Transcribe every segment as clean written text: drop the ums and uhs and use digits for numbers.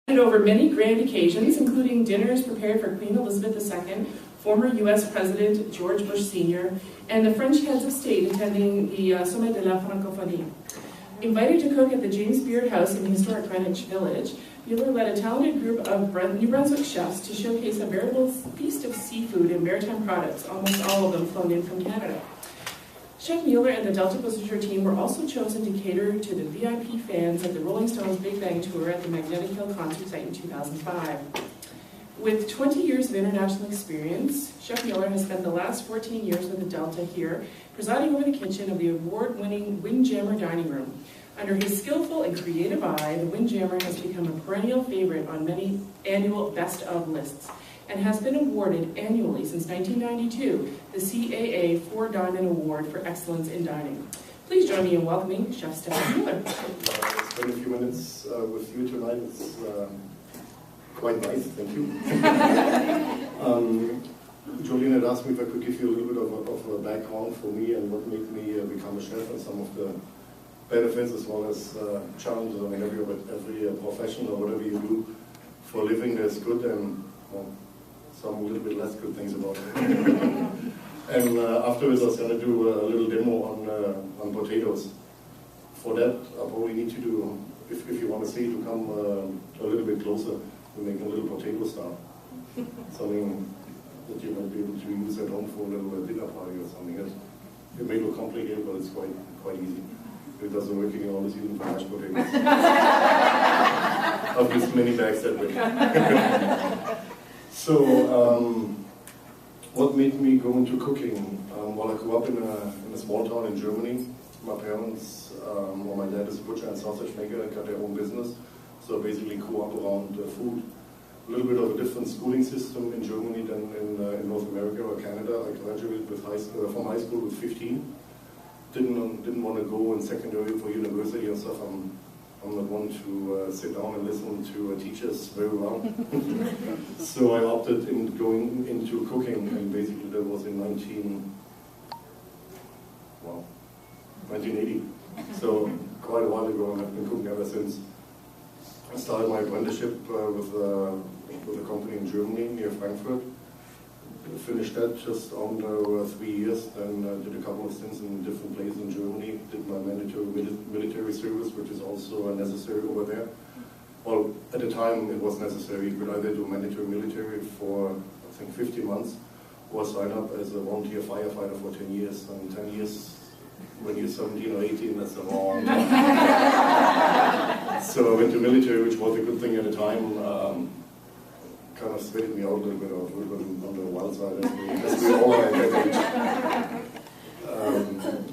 Over many grand occasions, including dinners prepared for Queen Elizabeth II, former U.S. President George Bush Sr., and the French heads of state attending the Sommet de la Francophonie. Invited to cook at the James Beard House in historic Greenwich Village, Muller led a talented group of New Brunswick chefs to showcase a veritable feast of seafood and maritime products, almost all of them flown in from Canada. Chef Muller and the Delta Beasejour team were also chosen to cater to the VIP fans at the Rolling Stones Big Bang Tour at the Magnetic Hill concert site in 2005. With 20 years of international experience, Chef Muller has spent the last 14 years with the Delta here, presiding over the kitchen of the award-winning Windjammer dining room. Under his skillful and creative eye, the Windjammer has become a perennial favorite on many annual best-of lists, and has been awarded annually since 1992, the CAA 4 Diamond Award for Excellence in Dining. Please join me in welcoming Chef Stefan Muller. Spend a few minutes with you tonight. It's quite nice, thank you. Jolene had asked me if I could give you a little bit of a background for me and what made me become a chef, and some of the benefits as well as challenges. I mean, every profession or whatever you do for a living, there's good and, well, some a little bit less good things about it. And afterwards I was going to do a little demo on potatoes. For that, I probably need to do, if you want to see, to come a little bit closer to make a little potato star. Something that you might be able to use at home for a little dinner party or something. It may look complicated, but it's quite easy. If it doesn't work, you can always use it for mashed potatoes. I've used many bags that way. So, what made me go into cooking? Well, I grew up in a small town in Germany. My parents, or my dad is a butcher and sausage maker, and got their own business. So I basically grew up around food. A little bit of a different schooling system in Germany than in North America or Canada. I graduated with from high school with 15. Didn't want to go in secondary for university and stuff. I'm not one to sit down and listen to teachers very well. So I opted in going into cooking, and basically that was in 1980. So quite a while ago, and I've been cooking ever since. I started my apprenticeship with a company in Germany near Frankfurt. Finished that just under 3 years, then did a couple of stints in different places in Germany, did my mandatory military service, which is also necessary over there. Well, at the time it was necessary. You could either do mandatory military for, I think, 50 months, or sign up as a volunteer firefighter for 10 years. And 10 years, when you're 17 or 18, that's a long time. So I went to military, which was a good thing at the time. Kind of sweated me out a little bit on the wild side, as we all are at that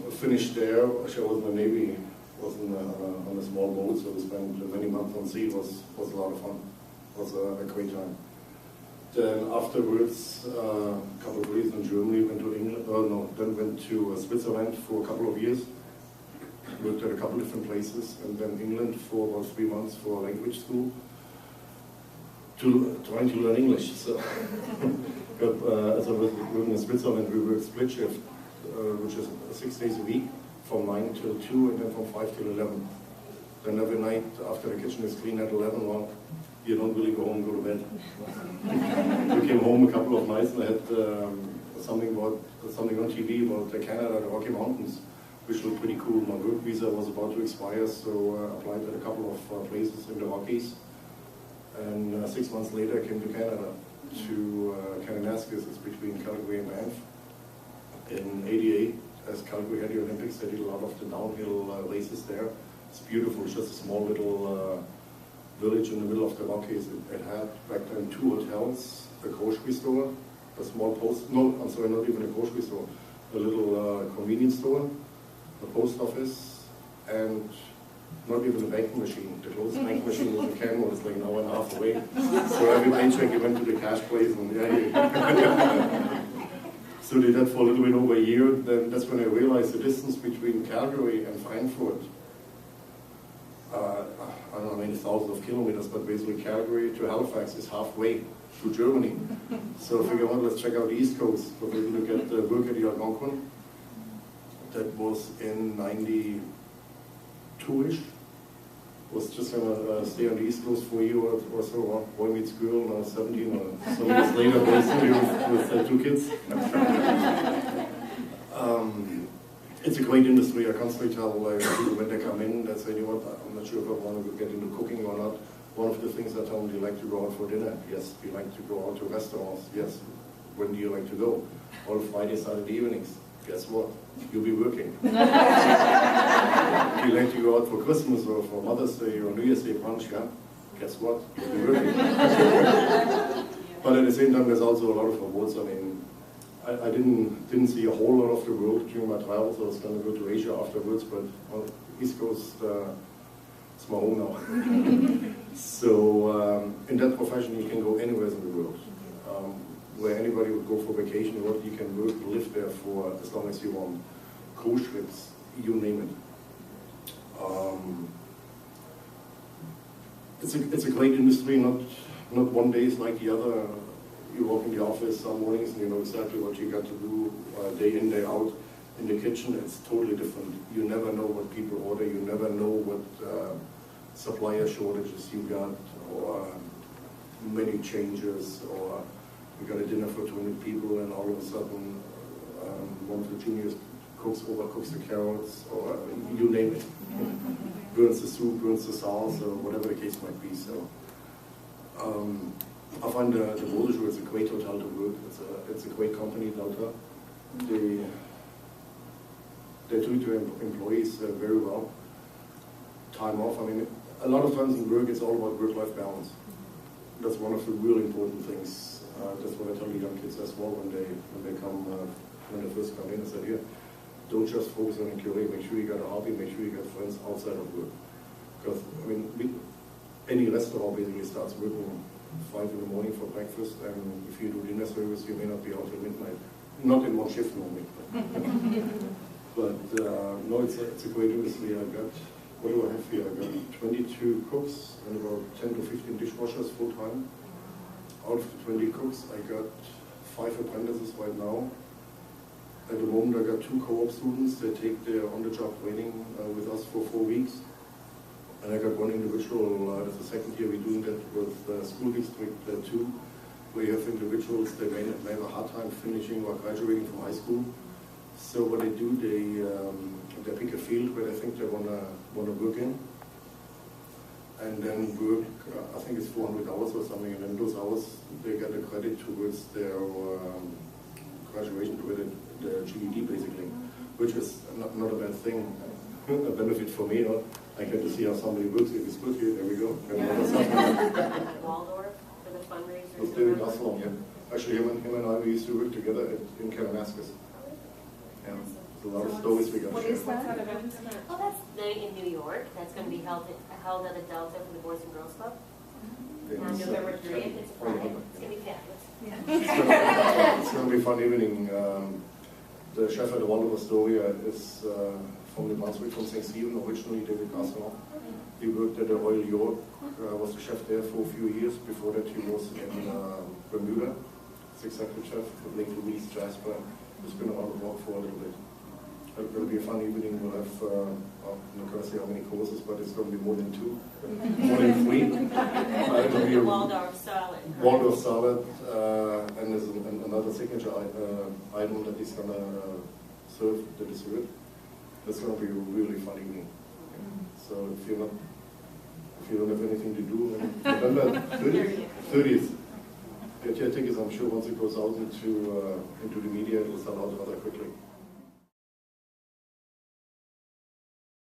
age. Finished there. Actually, I was in the Navy, was on a small boat, so we spent many months on sea. It was a lot of fun. It was a great time. Then afterwards, a couple of years in Germany, went to England. Then went to Switzerland for a couple of years. Worked at a couple of different places, and then England for about 3 months for a language school. Trying to learn English. So, as I was working in Switzerland, we worked split shift, which is 6 days a week, from 9 till 2, and then from 5 till 11. Then every night, after the kitchen is clean at 11, well, you don't really go home and go to bed. We came home a couple of nights, and I had something on TV about Canada, the Rocky Mountains, which looked pretty cool. My work visa was about to expire, so I applied at a couple of places in the Rockies. And 6 months later, I came to Canada, to Kananaskis. It's between Calgary and Banff. In '88, as Calgary had the Olympics, they did a lot of the downhill races there. It's beautiful. It's just a small little village in the middle of the Rockies. It had back then 2 hotels, a grocery store, a small not even a grocery store, a little convenience store, a post office, and not even a banking machine. The closest banking machine was in Canmore, was like an hour and a half away. So every paycheck you went to the cash place, and so did that for a little bit over a year. Then that's when I realized the distance between Calgary and Frankfurt. I don't know how many thousands of kilometers, but basically Calgary to Halifax is halfway to Germany. So I figured, well, let's check out the East Coast. So we look at the work at Moncton. That was in 92-ish. was just gonna stay on the East Coast for a year or so. Boy meets girl, now 17 or some years later, basically with 2 kids. It's a great industry. I constantly tell people when they come in, they say, you know what, I'm not sure if I want to get into cooking or not. One of the things I tell them, do you like to go out for dinner? Yes. Do you like to go out to restaurants? Yes. When do you like to go? All Friday, Saturday evenings. Guess what? You'll be working. Do you like to go out for Christmas or for Mother's Day or New Year's Day brunch? Yeah. Guess what? You'll be working. But at the same time, there's also a lot of awards. I mean, I didn't see a whole lot of the world during my travels. I was going to go to Asia afterwards, but well, East Coast, it's my home now. So in that profession, you can go anywhere in the world. Where anybody would go for vacation, you can work, live there for as long as you want. Cruise trips, you name it. It's a great industry. Not one day is like the other. You walk in the office some mornings and you know exactly what you got to do day in, day out. In the kitchen, it's totally different. You never know what people order. You never know what supplier shortages you got, or menu changes, or you got a dinner for 200 people and all of a sudden one of the juniors overcooks the carrots, or you name it. Burns the soup, burns the sauce, or whatever the case might be. So I find the Beasejour is a great hotel to work. It's a great company, Delta. They treat their employees very well. Time off, I mean, a lot of times in work it's all about work-life balance. That's one of the really important things. That's what I tell the young kids as well when they first come in. I said, here, don't just focus on a career. Make sure you got a hobby. Make sure you got friends outside of work. Because I mean, any restaurant basically starts working 5 in the morning for breakfast, and if you do dinner service, you may not be out till midnight. Not in one shift normally. But no, it's a great industry. I got, what do I have here? I got 22 cooks and about 10 to 15 dishwashers full time. Out of the 20 cooks, I got 5 apprentices right now. At the moment, I got 2 co-op students. They take their on-the-job training with us for 4 weeks. And I got 1 individual, that's the second year we're doing that with School District 2, where you have individuals, they may have a hard time finishing or graduating from high school. So what they do, they pick a field where they think they want to work in, and then work, I think it's 400 hours or something, and then those hours, they get a credit towards their graduation, with the GED basically, which is not a bad thing, a benefit for me. I get to see how somebody works. If it's good here, there we go. Waldorf for the fundraisers. With David Asselon, yeah. Actually, him and I, we used to work together in Kalamazoo. Yeah, a lot of stories we got. What is that? Oh, that's in New York. That's going to be held at the Delta for the Boys and Girls Club. On November 3rd. It's a Friday. It's going to be fabulous. It's going to be a fun evening. The chef at the Waldorf Astoria is from the Brunswick, from St. Stephen, originally David Asselon. He worked at the Royal York, was the chef there for a few years. Before that, he was in Bermuda, as executive chef with Lake Louise, Jasper. He's been around the block for a little bit. It will be a fun evening. We'll have, I'm not going to say how many courses, but it's going to be more than 2, more than 3. It'll be a Waldorf salad. Waldorf salad, and there's another signature item that he's going to serve, the dessert. That's going to be a really fun evening. So if you don't have anything to do, November 30th. Get your tickets. I'm sure once it goes out into the media, it'll sell out rather quickly.